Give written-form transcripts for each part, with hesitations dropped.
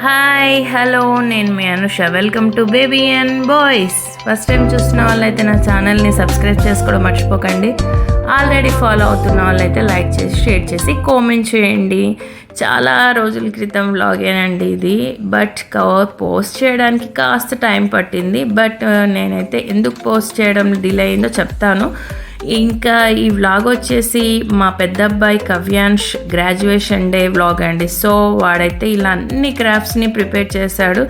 Hi hello నేను మీ Anusha. Welcome to baby and boys. First time చూస్తున్న వాళ్ళైతే నా ఛానల్ని సబ్స్క్రైబ్ చేసుకోవడం మర్చిపోకండి. ఆల్రెడీ ఫాలో అవుతున్న వాళ్ళైతే లైక్ చేసి షేర్ చేసి కామెంట్ చేయండి. చాలా రోజుల క్రితం వ్లాగేనండి ఇది, బట్ పోస్ట్ చేయడానికి కాస్త టైం పట్టింది. బట్ నేనైతే ఎందుకు పోస్ట్ చేయడం డిలే అయిందో చెప్తాను. ఇంకా ఈ వ్లాగ్ వచ్చేసి మా పెద్ద అబ్బాయి కవ్యాంష్ గ్రాడ్యుయేషన్ డే వ్లాగ్ అండి. సో వాడైతే ఇలా అన్ని క్రాఫ్ట్స్ని ప్రిపేర్ చేశాడు.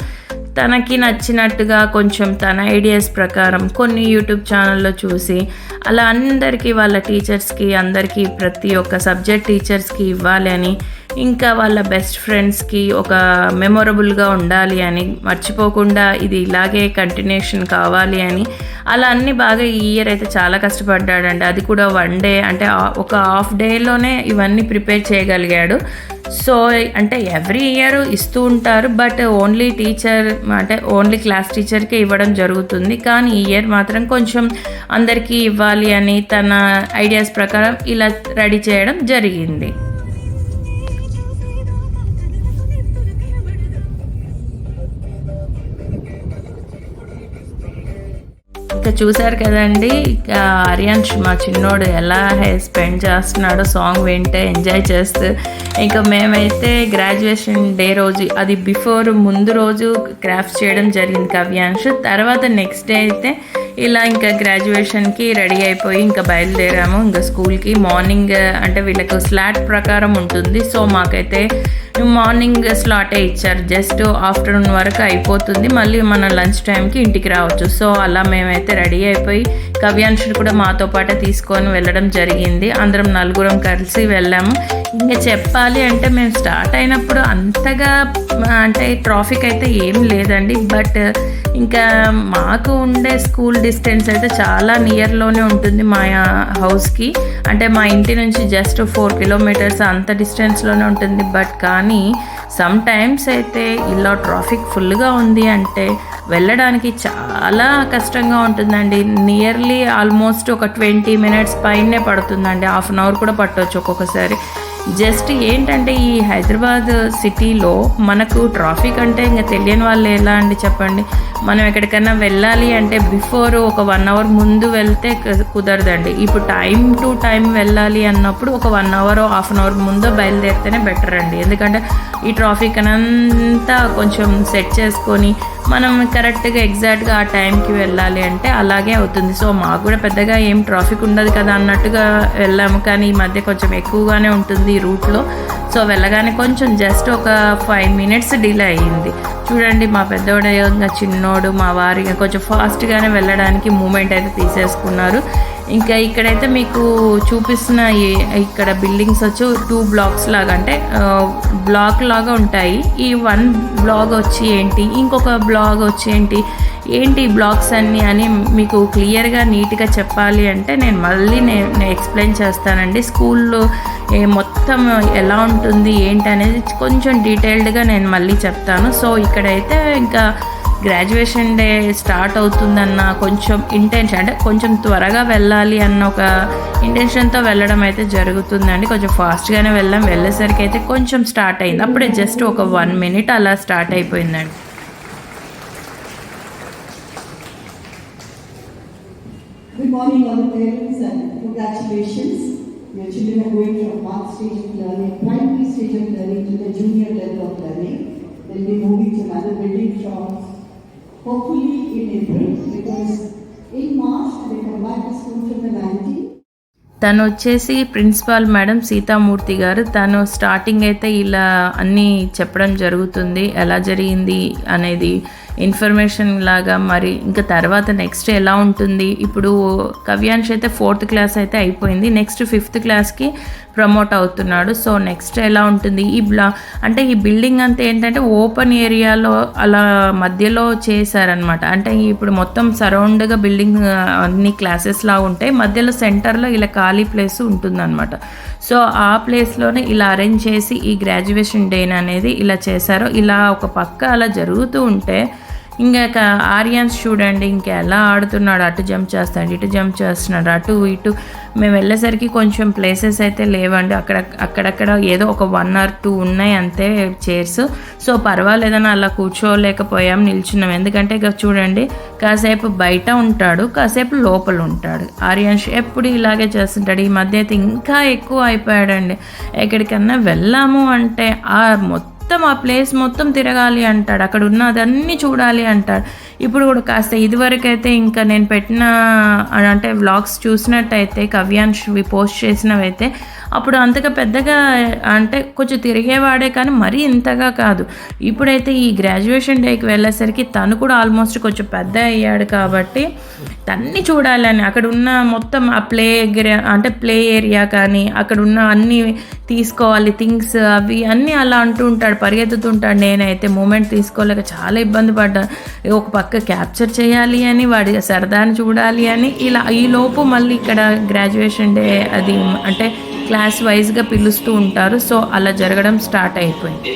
తనకి నచ్చినట్టుగా కొంచెం తన ఐడియాస్ ప్రకారం కొన్ని యూట్యూబ్ ఛానల్లో చూసి అలా అందరికీ వాళ్ళ టీచర్స్కి అందరికీ ప్రతి ఒక్క సబ్జెక్ట్ టీచర్స్కి ఇవ్వాలి అని, ఇంకా వాళ్ళ బెస్ట్ ఫ్రెండ్స్కి ఒక మెమొరబుల్గా ఉండాలి అని, మర్చిపోకుండా ఇది ఇలాగే కంటిన్యూషన్ కావాలి అని అలా అన్నీ బాగా ఈ ఇయర్ అయితే చాలా కష్టపడ్డాడండి. అది కూడా వన్ డే అంటే ఒక హాఫ్ డేలోనే ఇవన్నీ ప్రిపేర్ చేయగలిగాడు. సో అంటే ఎవ్రీ ఇయర్ ఇస్తూ ఉంటారు, బట్ ఓన్లీ టీచర్ అంటే ఓన్లీ క్లాస్ టీచర్కే ఇవ్వడం జరుగుతుంది. కానీ ఈ ఇయర్ మాత్రం కొంచెం అందరికీ ఇవ్వాలి అని తన ఐడియాస్ ప్రకారం ఇలా రెడీ చేయడం జరిగింది. ఇంకా చూసారు కదండి, ఇక ఆర్యాన్ష్ మా చిన్నోడు ఎలా స్పెండ్ చేస్తున్నాడో సాంగ్ వింటే ఎంజాయ్ చేస్తూ. ఇంకా మేమైతే గ్రాడ్యుయేషన్ డే రోజు అది ముందు రోజు క్రాఫ్ట్స్ చేయడం జరిగింది కవ్యాంష్. తర్వాత నెక్స్ట్ డే అయితే ఇలా ఇంకా గ్రాడ్యుయేషన్కి రెడీ అయిపోయి ఇంకా బయలుదేరాము ఇంకా స్కూల్కి. మార్నింగ్ అంటే వీళ్ళకు స్లాట్ ప్రకారం ఉంటుంది. సో మాకైతే మార్నింగ్ స్లాటే ఇచ్చారు, జస్ట్ ఆఫ్టర్నూన్ వరకు అయిపోతుంది, మళ్ళీ మన లంచ్ టైంకి ఇంటికి రావచ్చు. సో అలా మేమైతే రెడీ అయిపోయి కవ్యాంశుడు కూడా మాతో పాటే తీసుకొని వెళ్ళడం జరిగింది. అందరం నలుగురం కలిసి వెళ్ళాము. ఇంకా చెప్పాలి అంటే మేము స్టార్ట్ అయినప్పుడు అంతగా అంటే ట్రాఫిక్ అయితే ఏం లేదండి, బట్ ఇంకా మాకు ఉండే స్కూల్ డిస్టెన్స్ అయితే చాలా నియర్లోనే ఉంటుంది మా హౌస్కి. అంటే మా ఇంటి నుంచి జస్ట్ 4 కిలోమీటర్స్ అంత డిస్టెన్స్లోనే ఉంటుంది. బట్ కానీ సమ్ టైమ్స్ అయితే ఇలా ట్రాఫిక్ ఫుల్గా ఉంది అంటే వెళ్ళడానికి చాలా కష్టంగా ఉంటుందండి. నియర్లీ ఆల్మోస్ట్ ఒక 20 మినిట్స్ పైనే పడుతుందండి, హాఫ్ అన్ అవర్ కూడా పట్టవచ్చు ఒక్కొక్కసారి. జస్ట్ ఏంటంటే ఈ హైదరాబాద్ సిటీలో మనకు ట్రాఫిక్ అంటే ఇంకా తెలియని వాళ్ళు ఎలా అండి చెప్పండి. మనం ఎక్కడికైనా వెళ్ళాలి అంటే బిఫోర్ ఒక 1 అవర్ ముందు వెళ్తే కుదరదండి. ఇప్పుడు టైం టు టైం వెళ్ళాలి అన్నప్పుడు ఒక 1 అవర్ హాఫ్ అన్ అవర్ ముందు బయలుదేరితేనే బెటర్ అండి. ఎందుకంటే ఈ ట్రాఫిక్ అంతా కొంచెం సెట్ చేసుకొని మనం కరెక్ట్గా ఎగ్జాక్ట్గా ఆ టైంకి వెళ్ళాలి అంటే అలాగే అవుతుంది. సో మాకు కూడా పెద్దగా ఏం ట్రాఫిక్ ఉండదు కదా అన్నట్టుగా వెళ్ళాము, కానీ ఈ మధ్య కొంచెం ఎక్కువగానే ఉంటుంది ఈ రూట్లో. సో వెళ్ళగానే కొంచెం జస్ట్ ఒక 5 మినిట్స్ డిలే అయ్యింది. చూడండి మా పెద్దోడు ఇంకా చిన్నోడు మా వారి కొంచెం ఫాస్ట్గానే వెళ్ళడానికి మూమెంట్ అయితే తీసేసుకున్నారు. ఇంకా ఇక్కడైతే మీకు చూపిస్తున్న ఇక్కడ బిల్డింగ్స్ వచ్చి 2 బ్లాక్స్ లాగా అంటే బ్లాక్ లాగా ఉంటాయి. ఈ 1 బ్లాక్ వచ్చి ఏంటి, ఇంకొక బ్లాక్ వచ్చి ఏంటి ఈ బ్లాక్స్ అన్నీ అని మీకు క్లియర్గా నీట్గా చెప్పాలి అంటే నేను ఎక్స్ప్లెయిన్ చేస్తానండి. స్కూల్లో మొత్తం ఎలా ఉంటుంది ఏంటి అనేది కొంచెం డీటెయిల్డ్గా నేను మళ్ళీ చెప్తాను. సో ఇక్కడైతే ఇంకా గ్రాడ్యుయేషన్ డే స్టార్ట్ అవుతుందన్న కొంచెం ఇంటెన్షన్ అంటే కొంచెం త్వరగా వెళ్ళాలి అన్న ఒక ఇంటెన్షన్తో వెళ్ళడం అయితే జరుగుతుందండి. కొంచెం ఫాస్ట్గానే వెళ్ళేసరికి అయితే కొంచెం స్టార్ట్ అయింది. అప్పుడే జస్ట్ ఒక 1 మినిట్ అలా స్టార్ట్ అయిపోయిందండి. Good morning all the parents and congratulations. Your children are going from one stage of learning, primary stage of learning to the junior level of learning. They'll be moving to another building from hopefully in April, because in March they come back to school from the 19th. తను వచ్చేసి principal madam Sitamurthy గారు. తను starting అయితే ఇలా అన్నీ చెప్పడం జరుగుతుంది, ఎలా జరిగింది అనేది ఇన్ఫర్మేషన్ లాగా. మరి ఇంకా తర్వాత నెక్స్ట్ ఎలా ఉంటుంది, ఇప్పుడు కవ్యాంష్ అయితే 4th క్లాస్ అయితే అయిపోయింది, నెక్స్ట్ 5th క్లాస్కి ప్రమోట్ అవుతున్నాడు. సో నెక్స్ట్ ఎలా ఉంటుంది అంటే ఈ బిల్డింగ్ అంతా ఏంటంటే ఓపెన్ ఏరియాలో అలా మధ్యలో చేశారనమాట. అంటే ఇప్పుడు మొత్తం సరౌండ్గా బిల్డింగ్ అన్ని క్లాసెస్ లాగా ఉంటాయి, మధ్యలో సెంటర్లో ఇలా ఖాళీ ప్లేస్ ఉంటుందన్నమాట. సో ఆ ప్లేస్లోనే ఇలా అరేంజ్ చేసి ఈ గ్రాడ్యుయేషన్ డే అనేది ఇలా చేశారు. ఇలా ఒక పక్క అలా జరుగుతూ ఉంటే ఇంకా ఆర్యన్స్ చూడండి ఇంకా ఎలా ఆడుతున్నాడు, అటు జంప్ చేస్తాడు, ఇటు జంప్ చేస్తున్నాడు, అటు ఇటు. మేము వెళ్ళేసరికి కొంచెం ప్లేసెస్ అయితే లేవండి, అక్కడక్కడ ఏదో ఒక 1 or 2 ఉన్నాయి అంతే చైర్స్. సో పర్వాలేదని అలా కూర్చోలేకపోయాం, నిల్చున్నాం. ఎందుకంటే ఇక చూడండి కాసేపు బయట ఉంటాడు, కాసేపు లోపల ఉంటాడు. ఆర్యాన్ష్ ఎప్పుడు ఇలాగే చేస్తుంటాడు. ఈ మధ్య అయితే ఇంకా ఎక్కువ అయిపోయాడండి. ఎక్కడికన్నా వెళ్ళాము అంటే ఆ ప్లేస్ మొత్తం తిరగాలి అంటాడు, అక్కడ ఉన్నదన్నీ చూడాలి అంటాడు. ఇప్పుడు కూడా కాస్త ఇదివరకైతే ఇంకా నేను పెట్టిన అంటే వ్లాగ్స్ చూసినట్టయితే కవ్యాంష్వి పోస్ట్ చేసినవైతే అప్పుడు అంతగా పెద్దగా అంటే కొంచెం తిరిగేవాడే కానీ మరీ ఇంతగా కాదు. ఇప్పుడైతే ఈ గ్రాడ్యుయేషన్ డేకి వెళ్ళేసరికి తను కూడా ఆల్మోస్ట్ కొంచెం పెద్ద అయ్యాడు కాబట్టి అన్నీ చూడాలని అక్కడ ఉన్న మొత్తం ఆ ప్లే ఏరియా కానీ అక్కడ ఉన్న అన్నీ తీసుకోవాలి థింగ్స్ అవి అన్నీ అలా అంటూ ఉంటాడు, పరిగెత్తుతుంటాడు. నేనైతే మూమెంట్ తీసుకోలేక చాలా ఇబ్బంది పడ్డాను. ఒక పక్క క్యాప్చర్ చేయాలి అని, వాడి సరదాని చూడాలి అని, ఇలా ఈ లోపు మళ్ళీ ఇక్కడ గ్రాడ్యుయేషన్ డే అది అంటే క్లాస్ వైజ్గా పిలుస్తూ ఉంటారు. సో అలా జరగడం స్టార్ట్ అయిపోయింది.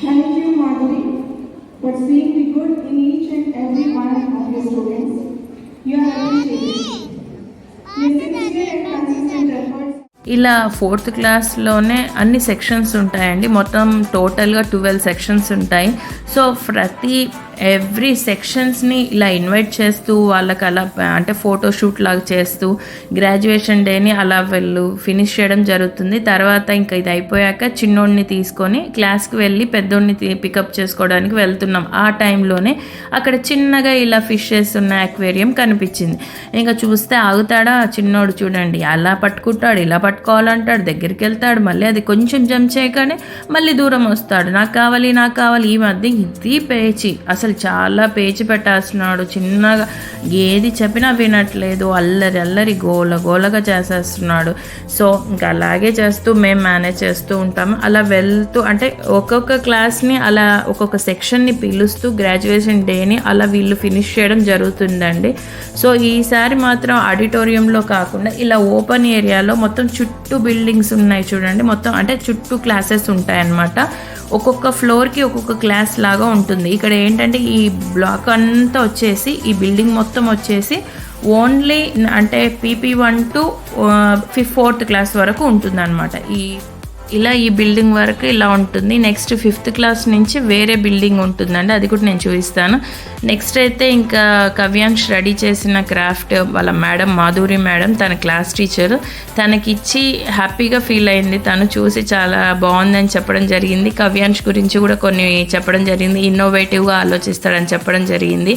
Thank you, Madhuri, for seeing the good in each and every one of your students. You are appreciated. Your sincere and consistent efforts. ఇలా 4th క్లాస్లోనే అన్ని సెక్షన్స్ ఉంటాయండి. మొత్తం టోటల్గా 12 సెక్షన్స్ ఉంటాయి. సో ప్రతి ఎవ్రీ సెక్షన్స్ని ఇలా ఇన్వైట్ చేస్తూ వాళ్ళకి అలా అంటే ఫోటోషూట్ లాగా చేస్తూ గ్రాడ్యుయేషన్ డేని అలా ఫినిష్ చేయడం జరుగుతుంది. తర్వాత ఇంకా ఇది అయిపోయాక చిన్నోడిని తీసుకొని క్లాస్కి వెళ్ళి పెద్దోడిని పికప్ చేసుకోవడానికి వెళ్తున్నాం. ఆ టైంలోనే అక్కడ చిన్నగా ఇలా ఫిషెస్ ఉన్న అక్వేరియం కనిపించింది. ఇంకా చూస్తే ఆగుతాడా చిన్నోడు, చూడండి అలా పట్టుకుంటాడు, ఇలా పట్టుకోవాలంటాడు, దగ్గరికి వెళ్తాడు, మళ్ళీ అది కొంచెం జంప్ చేయగానే మళ్ళీ దూరం వస్తాడు, నాకు కావాలి నాకు కావాలి. ఈ మధ్య ఇది పేచి, అసలు చాలా పేచి పెట్టేస్తున్నాడు. చిన్నగా ఏది చెప్పినా వినట్లేదు, అల్లరి గోలగా చేసేస్తున్నాడు. సో ఇంకా అలాగే చేస్తూ మేము మేనేజ్ చేస్తూ ఉంటాము. అలా వెళ్తూ అంటే ఒక్కొక్క క్లాస్ని అలా ఒక్కొక్క సెక్షన్ని పిలుస్తూ గ్రాడ్యుయేషన్ డేని అలా వీళ్ళు ఫినిష్ చేయడం జరుగుతుందండి. సో ఈసారి మాత్రం ఆడిటోరియంలో కాకుండా ఇలా ఓపెన్ ఏరియాలో మొత్తం చుట్టూ బిల్డింగ్స్ ఉన్నాయి చూడండి. మొత్తం అంటే చుట్టూ క్లాసెస్ ఉంటాయన్నమాట. ఒక్కొక్క ఫ్లోర్కి ఒక్కొక్క క్లాస్ లాగా ఉంటుంది. ఇక్కడ ఏంటంటే ఈ బ్లాక్ అంతా వచ్చేసి ఈ బిల్డింగ్ మొత్తం వచ్చేసి ఓన్లీ అంటే PP1 to 4th క్లాస్ వరకు ఉంటుందన్నమాట. ఈ బిల్డింగ్ వరకు ఇలా ఉంటుంది. నెక్స్ట్ 5th క్లాస్ నుంచి వేరే బిల్డింగ్ ఉంటుందండి, అది కూడా నేను చూపిస్తాను. నెక్స్ట్ అయితే ఇంకా కవ్యాంష్ రెడీ చేసిన క్రాఫ్ట్ వాళ్ళ మేడం మాధురి మేడం తన క్లాస్ టీచర్ తనకిచ్చి హ్యాపీగా ఫీల్ అయింది. తను చూసి చాలా బాగుందని చెప్పడం జరిగింది. కవ్యాంష్ గురించి కూడా కొన్ని చెప్పడం జరిగింది, ఇన్నోవేటివ్గా ఆలోచిస్తాడని చెప్పడం జరిగింది.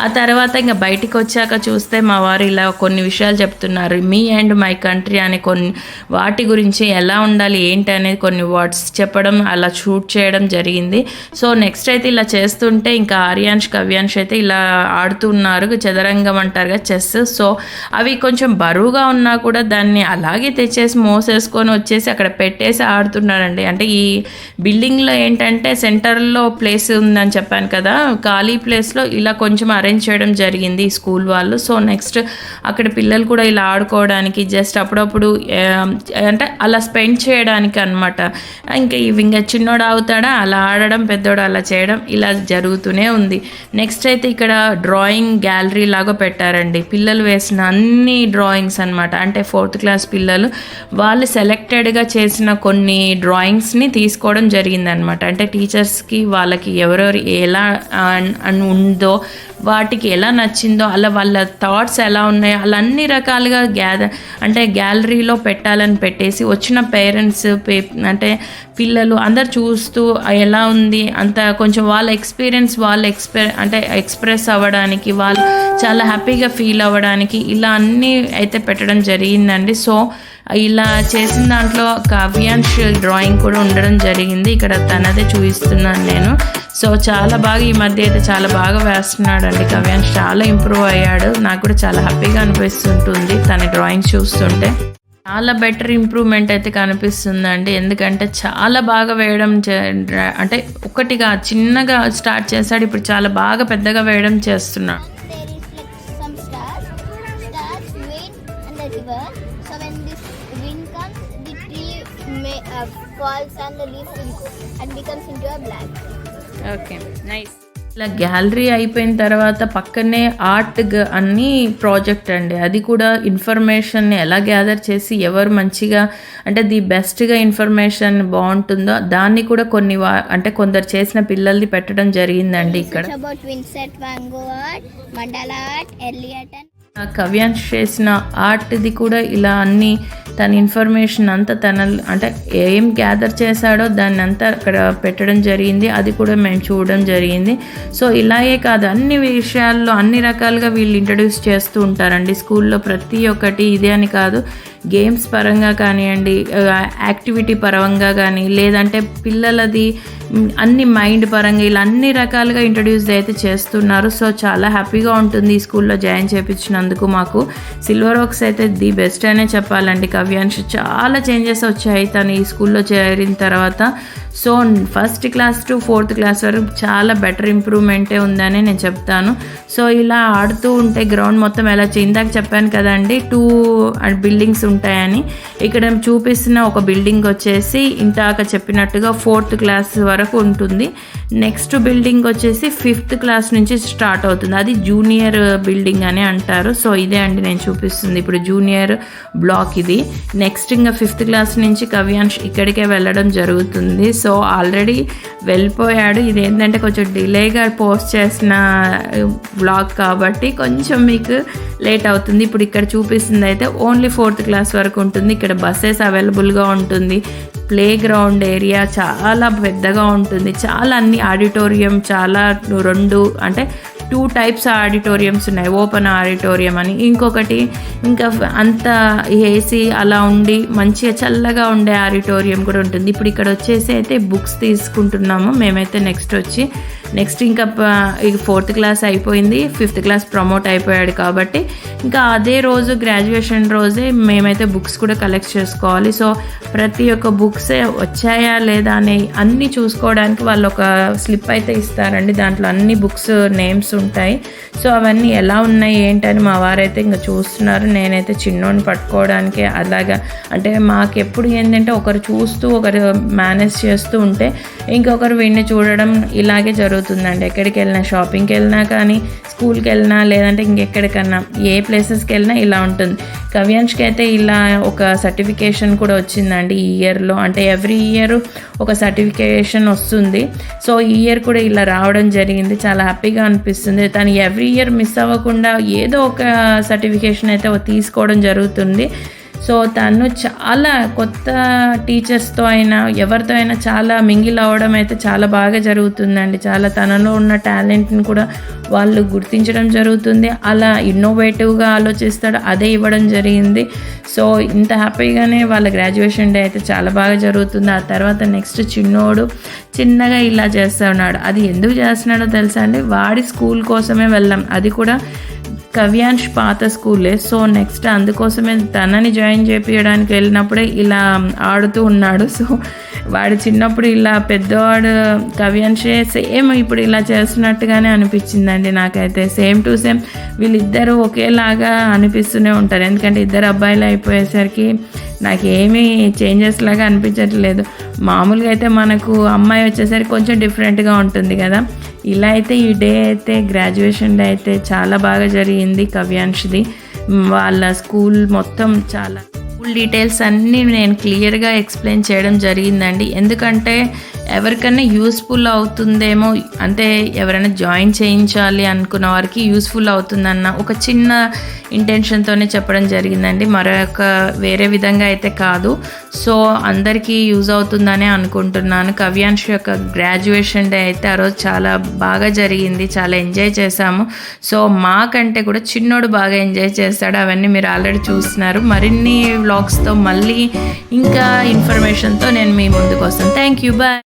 ఆ తర్వాత ఇంకా బయటికి వచ్చాక చూస్తే మా వారు ఇలా కొన్ని విషయాలు చెప్తున్నారు. మీ అండ్ మై కంట్రీ అనే కొన్ని వాటి గురించి ఎలా ఉండాలి ఏంటి అనేది కొన్ని వర్డ్స్ చెప్పడం అలా షూట్ చేయడం జరిగింది. సో నెక్స్ట్ అయితే ఇలా చేస్తుంటే ఇంకా ఆర్యాన్ష్ కవ్యాంష్ అయితే ఇలా ఆడుతున్నారు, చదరంగం అంటారుగా చెస్. సో అవి కొంచెం బరువుగా ఉన్నా కూడా దాన్ని అలాగే తెచ్చేసి మోసేసుకొని వచ్చేసి అక్కడ పెట్టేసి ఆడుతున్నారండి. అంటే ఈ బిల్డింగ్లో ఏంటంటే సెంటర్లో ప్లేస్ ఉందని చెప్పాను కదా, ఖాళీ ప్లేస్లో ఇలా కొంచెం అరేంజ్ చేయడం జరిగింది ఈ స్కూల్ వాళ్ళు. సో నెక్స్ట్ అక్కడ పిల్లలు కూడా ఇలా ఆడుకోవడానికి జస్ట్ అప్పుడప్పుడు అంటే అలా స్పెండ్ చేయడానికి అనమాట. ఇంకా చిన్నోడు అవుతాడా అలా ఆడడం, పెద్దోడు అలా చేయడం ఇలా జరుగుతూనే ఉంది. నెక్స్ట్ అయితే ఇక్కడ డ్రాయింగ్ గ్యాలరీ లాగా పెట్టారండి. పిల్లలు వేసిన అన్ని డ్రాయింగ్స్ అనమాట. అంటే 4th క్లాస్ పిల్లలు వాళ్ళు సెలెక్టెడ్గా చేసిన కొన్ని డ్రాయింగ్స్ని తీసుకోవడం జరిగిందనమాట. అంటే టీచర్స్కి వాళ్ళకి ఎవరెవరు ఎలా ఉందో వాటికి ఎలా నచ్చిందో అలా వాళ్ళ థాట్స్ ఎలా ఉన్నాయో అలా అన్ని రకాలుగా అంటే గ్యాలరీలో పెట్టాలని పెట్టేసి వచ్చిన పేరెంట్స్ అంటే పిల్లలు అందరు చూస్తూ ఎలా ఉంది అంత కొంచెం వాళ్ళ ఎక్స్పీరియన్స్ అంటే ఎక్స్ప్రెస్ అవ్వడానికి, వాళ్ళు చాలా హ్యాపీగా ఫీల్ అవ్వడానికి ఇలా అన్నీ అయితే పెట్టడం జరిగిందండి. సో ఇలా చేసిన దాంట్లో కావ్యాంశ్ డ్రాయింగ్ కూడా ఉండడం జరిగింది. ఇక్కడ తనదే చూపిస్తున్నాను నేను. సో చాలా బాగా ఈ మధ్య అయితే చాలా బాగా వేస్తున్నాడు అండి కావ్యాంశ్. చాలా ఇంప్రూవ్ అయ్యాడు. నాకు కూడా చాలా హ్యాపీగా అనిపిస్తుంటుంది తన డ్రాయింగ్ చూస్తుంటే. చాలా బెటర్ ఇంప్రూవ్మెంట్ అయితే కనిపిస్తుందండి. ఎందుకంటే చాలా బాగా వేయడం అంటే ఒకటిగా చిన్నగా స్టార్ట్ చేశాడు, ఇప్పుడు చాలా బాగా పెద్దగా వేయడం చేస్తున్నాడు. falls and the leaves will go and becomes into a black. Okay, nice. ఇలా గ్యాలరీ అయిపోయిన తర్వాత పక్కనే ఆర్ట్ అన్ని ప్రాజెక్ట్ అండి. అది కూడా ఇన్ఫర్మేషన్ని ఎలా గ్యాదర్ చేసి ఎవరు మంచిగా అంటే ది బెస్ట్గా ఇన్ఫర్మేషన్ బాగుంటుందో దాన్ని కూడా కొన్ని అంటే కొందరు చేసిన పిల్లల్ని పెట్టడం జరిగిందండి ఇక్కడ. కావ్యాంశ్ చేసిన ఆర్ట్ది కూడా ఇలా అన్ని తన ఇన్ఫర్మేషన్ అంతా తన అంటే ఏం గ్యాదర్ చేశాడో దాన్ని అంతా అక్కడ పెట్టడం జరిగింది. అది కూడా మేము చూడడం జరిగింది. సో ఇలాగే కాదు, అన్ని విషయాల్లో అన్ని రకాలుగా వీళ్ళు ఇంట్రడ్యూస్ చేస్తూ ఉంటారండి స్కూల్లో. ప్రతి ఒక్కటి ఇదే అని కాదు, గేమ్స్ పరంగా కానివ్వండి, యాక్టివిటీ పరంగా కానీ, లేదంటే పిల్లలది అన్ని మైండ్ పరంగా ఇలా అన్ని రకాలుగా ఇంట్రడ్యూస్ అయితే చేస్తున్నారు. సో చాలా హ్యాపీగా ఉంటుంది ఈ స్కూల్లో జాయిన్ చేయించినందుకు. మాకు సిల్వర్ ఓక్స్ అయితే ది బెస్ట్ అనే చెప్పాలండి. కావ్యాంశ్ చాలా చేంజెస్ వచ్చాయి తను ఈ స్కూల్లో చేరిన తర్వాత. So first class to 4th class వరకు చాలా బెటర్ ఇంప్రూవ్మెంటే ఉందని నేను చెప్తాను. సో ఇలా ఆడుతూ ఉంటే గ్రౌండ్ మొత్తం ఎలా ఇందాక చెప్పాను కదండి 2 బిల్డింగ్స్ ఉంటాయని. ఇక్కడ చూపిస్తున్న ఒక బిల్డింగ్ వచ్చేసి ఇందాక చెప్పినట్టుగా 4th క్లాస్ వరకు ఉంటుంది. నెక్స్ట్ బిల్డింగ్ వచ్చేసి 5th క్లాస్ నుంచి స్టార్ట్ అవుతుంది. అది జూనియర్ బిల్డింగ్ అని అంటారు. సో ఇదే అండి నేను చూపిస్తుంది ఇప్పుడు జూనియర్ బ్లాక్ ఇది. నెక్స్ట్ ఇంకా 5th క్లాస్ నుంచి కావ్యాంశ్ ఇక్కడికే వెళ్ళడం జరుగుతుంది. సో ఆల్రెడీ వెళ్ళిపోయాడు. ఇదేంటంటే కొంచెం డిలేగా పోస్ట్ చేసిన బ్లాగ్ కాబట్టి కొంచెం మీకు లేట్ అవుతుంది. ఇప్పుడు ఇక్కడ చూపిస్తుంది అయితే ఓన్లీ 4th క్లాస్ వరకు ఉంటుంది. ఇక్కడ బస్సెస్ అవైలబుల్గా ఉంటుంది. ప్లే గ్రౌండ్ ఏరియా చాలా పెద్దగా ఉంటుంది. చాలా అన్ని ఆడిటోరియం చాలా 2 టైప్స్ ఆడిటోరియంస్ ఉన్నాయి. ఓపెన్ ఆడిటోరియం అని, ఇంకొకటి ఇంకా అంత ఏసీ అలా ఉండి మంచిగా చల్లగా ఉండే ఆడిటోరియం కూడా ఉంటుంది. ఇప్పుడు ఇక్కడ వచ్చేసి అయితే బుక్స్ తీసుకుంటున్నాము మేమైతే. నెక్స్ట్ ఇంకా 4th క్లాస్ అయిపోయింది, 5th క్లాస్ ప్రమోట్ అయిపోయాడు కాబట్టి ఇంకా అదే రోజు గ్రాడ్యుయేషన్ రోజే మేమైతే బుక్స్ కూడా కలెక్ట్ చేసుకోవాలి. సో ప్రతి ఒక్క బుక్స్ వచ్చాయా లేదా అని అన్నీ చూసుకోవడానికి వాళ్ళు ఒక స్లిప్ అయితే ఇస్తారండి. దాంట్లో అన్ని బుక్స్ నేమ్స్ ఉంటాయి. సో అవన్నీ ఎలా ఉన్నాయి ఏంటని మా వారైతే ఇంకా చూస్తున్నారు. నేనైతే చిన్నోని పట్టుకోవడానికి అలాగా అంటే మాకు ఎప్పుడు ఏంటంటే ఒకరు చూస్తూ ఒకరు మేనేజ్ చేస్తూ ఉంటే ఇంకొకరు వీడిని చూడడం ఇలాగే జరుగుతుందండి. ఎక్కడికి వెళ్ళినా, షాపింగ్కి వెళ్ళినా కానీ, స్కూల్కి వెళ్ళినా, లేదంటే ఇంకెక్కడికన్నా ఏ ప్లేసెస్కి వెళ్ళినా ఇలా ఉంటుంది. కావ్యాంశ్కి అయితే ఇలా ఒక సర్టిఫికేషన్ కూడా వచ్చిందండి ఈ ఇయర్లో. అంటే ఎవ్రీ ఇయర్ ఒక సర్టిఫికేషన్ వస్తుంది. సో ఈ ఇయర్ కూడా ఇలా రావడం జరిగింది. చాలా హ్యాపీగా అనిపిస్తుంది. తను ఎవ్రీ ఇయర్ మిస్ అవ్వకుండా ఏదో ఒక సర్టిఫికేషన్ అయితే తీసుకోవడం జరుగుతుంది. సో తను చాలా కొత్త టీచర్స్తో అయినా ఎవరితో అయినా చాలా మింగిల్ అవ్వడం అయితే చాలా బాగా జరుగుతుందండి. చాలా తనలో ఉన్న టాలెంట్ని కూడా వాళ్ళు గుర్తించడం జరుగుతుంది. అలా ఇన్నోవేటివ్గా ఆలోచిస్తాడు, అదే ఇవ్వడం జరిగింది. సో ఇంత హ్యాపీగానే వాళ్ళ గ్రాడ్యుయేషన్ డే అయితే చాలా బాగా జరుగుతుంది. ఆ తర్వాత నెక్స్ట్ చిన్నోడు చిన్నగా ఇలా చేస్తున్నాడు. అది ఎందుకు చేస్తున్నాడో తెలుసా అండి, వాడి స్కూల్ కోసమే వెళ్ళాం. అది కూడా కావ్యాంశ్ పాత స్కూలే. సో నెక్స్ట్ అందుకోసమే తనని జాయిన్ చేయించడానికి వెళ్ళినప్పుడే ఇలా ఆడుతూ ఉన్నాడు. సో వాడు చిన్నప్పుడు ఇలా పెద్దవాడు కావ్యాంశే సేమ్ ఇప్పుడు ఇలా చేస్తున్నట్టుగానే అనిపించిందండి నాకైతే. సేమ్ టు సేమ్ వీళ్ళిద్దరూ ఒకేలాగా అనిపిస్తూనే ఉంటారు. ఎందుకంటే ఇద్దరు అబ్బాయిలు అయిపోయేసరికి నాకేమీ చేంజెస్ లాగా అనిపించట్లేదు. మామూలుగా అయితే మనకు అమ్మాయి వచ్చేసరికి కొంచెం డిఫరెంట్గా ఉంటుంది కదా. ఇలా అయితే ఈ డే అయితే గ్రాడ్యుయేషన్ డే అయితే చాలా బాగా జరిగింది కావ్యాంశ్ది. వాళ్ళ స్కూల్ మొత్తం చాలా స్కూల్ డీటెయిల్స్ అన్నీ నేను క్లియర్గా ఎక్స్ప్లెయిన్ చేయడం జరిగిందండి. ఎందుకంటే ఎవరికైనా యూస్ఫుల్ అవుతుందేమో, అంటే ఎవరైనా జాయిన్ చేయించాలి అనుకున్న వారికి యూస్ఫుల్ అవుతుందన్న ఒక చిన్న ఇంటెన్షన్తోనే చెప్పడం జరిగిందండి. మరొక వేరే విధంగా అయితే కాదు. సో అందరికీ యూజ్ అవుతుందనే అనుకుంటున్నాను. కవ్యాంశ్ యొక్క గ్రాడ్యుయేషన్ డే అయితే ఆ రోజు చాలా బాగా జరిగింది, చాలా ఎంజాయ్ చేశాము. సో మాకంటే కూడా చిన్నోడు బాగా ఎంజాయ్ చేస్తాడు. అవన్నీ మీరు ఆల్రెడీ చూస్తున్నారు. మరిన్ని వ్లాగ్స్తో మళ్ళీ ఇంకా ఇన్ఫర్మేషన్తో నేను మీ ముందుకు వస్తాను. Thank you, bye.